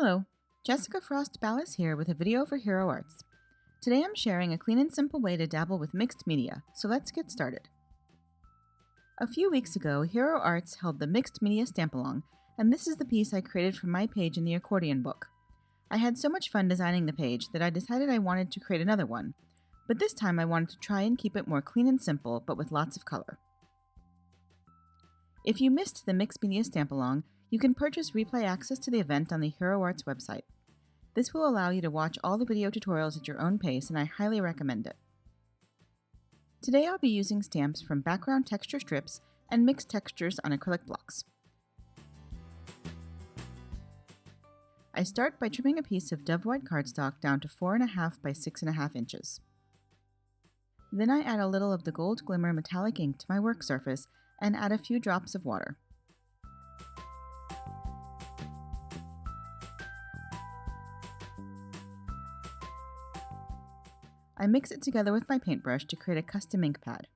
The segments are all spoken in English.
Hello, Jessica frost-ballas here with a video for Hero Arts. Today I'm sharing a clean and simple way to dabble with mixed media, so let's get started. A few weeks ago, Hero Arts held the Mixed Media Stamp-Along, and this is the piece I created from my page in the accordion book. I had so much fun designing the page that I decided I wanted to create another one, but this time I wanted to try and keep it more clean and simple, but with lots of color. If you missed the Mixed Media Stamp-Along, you can purchase replay access to the event on the Hero Arts website. This will allow you to watch all the video tutorials at your own pace, and I highly recommend it. Today I'll be using stamps from background texture strips and mixed textures on acrylic blocks. I start by trimming a piece of dove white cardstock down to 4.5 by 6.5 inches. Then I add a little of the gold glimmer metallic ink to my work surface and add a few drops of water. I mix it together with my paintbrush to create a custom ink pad.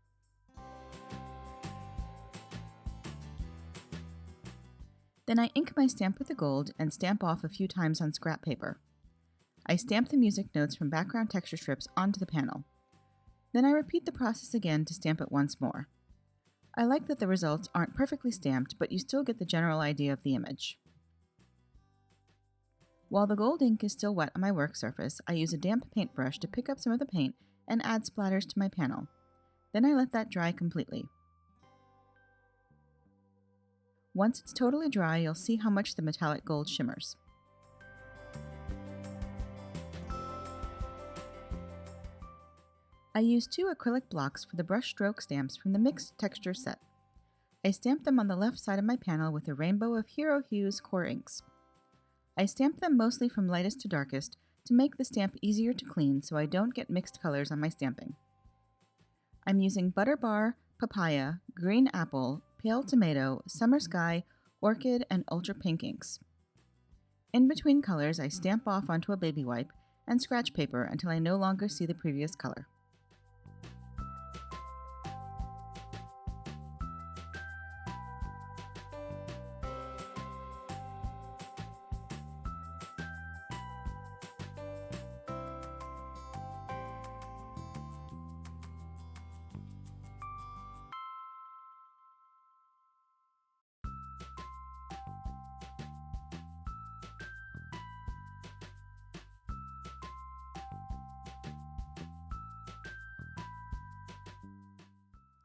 Then I ink my stamp with the gold and stamp off a few times on scrap paper. I stamp the music notes from background texture strips onto the panel. Then I repeat the process again to stamp it once more. I like that the results aren't perfectly stamped, but you still get the general idea of the image. While the gold ink is still wet on my work surface, I use a damp paintbrush to pick up some of the paint and add splatters to my panel. Then I let that dry completely. Once it's totally dry, you'll see how much the metallic gold shimmers. I use 2 acrylic blocks for the brush stroke stamps from the mixed texture set. I stamp them on the left side of my panel with a rainbow of Hero Hues core inks. I stamp them mostly from lightest to darkest to make the stamp easier to clean so I don't get mixed colors on my stamping. I'm using Butter Bar, Papaya, Green Apple, Pale Tomato, Summer Sky, Orchid, and Ultra Pink inks. In between colors, I stamp off onto a baby wipe and scratch paper until I no longer see the previous color.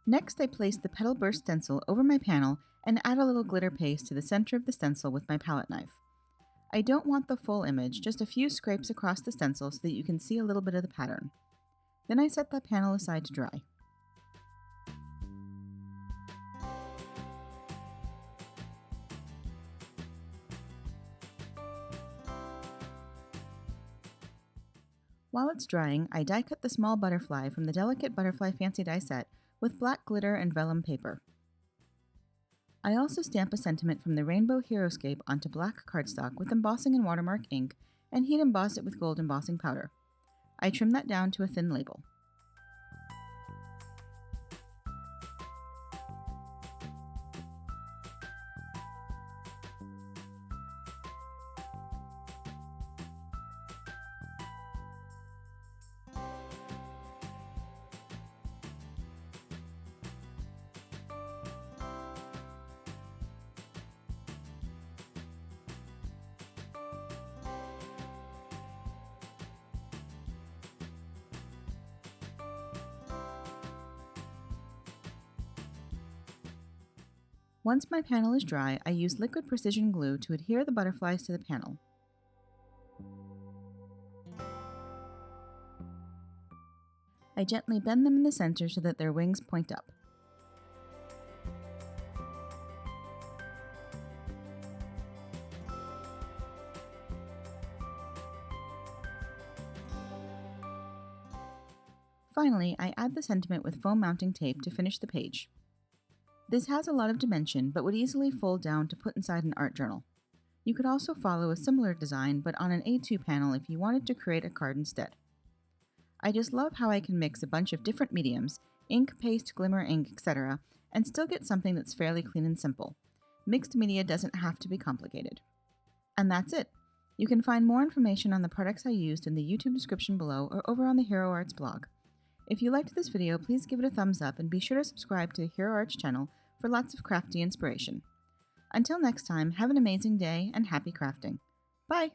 Next, I place the Petal Burst stencil over my panel and add a little glitter paste to the center of the stencil with my palette knife. I don't want the full image, just a few scrapes across the stencil so that you can see a little bit of the pattern. Then I set the panel aside to dry. While it's drying, I die cut the small butterfly from the Delicate Butterfly Fancy Die set with black glitter and vellum paper. I also stamp a sentiment from the Rainbow HeroScape onto black cardstock with embossing and watermark ink and heat emboss it with gold embossing powder. I trim that down to a thin label. Once my panel is dry, I use liquid precision glue to adhere the butterflies to the panel. I gently bend them in the center so that their wings point up. Finally, I add the sentiment with foam mounting tape to finish the page. This has a lot of dimension, but would easily fold down to put inside an art journal. You could also follow a similar design, but on an A2 panel if you wanted to create a card instead. I just love how I can mix a bunch of different mediums, ink, paste, glimmer, ink, etc., and still get something that's fairly clean and simple. Mixed media doesn't have to be complicated. And that's it. You can find more information on the products I used in the YouTube description below or over on the Hero Arts blog. If you liked this video, please give it a thumbs up and be sure to subscribe to the Hero Arts channel for lots of crafty inspiration. Until next time, have an amazing day and happy crafting. Bye!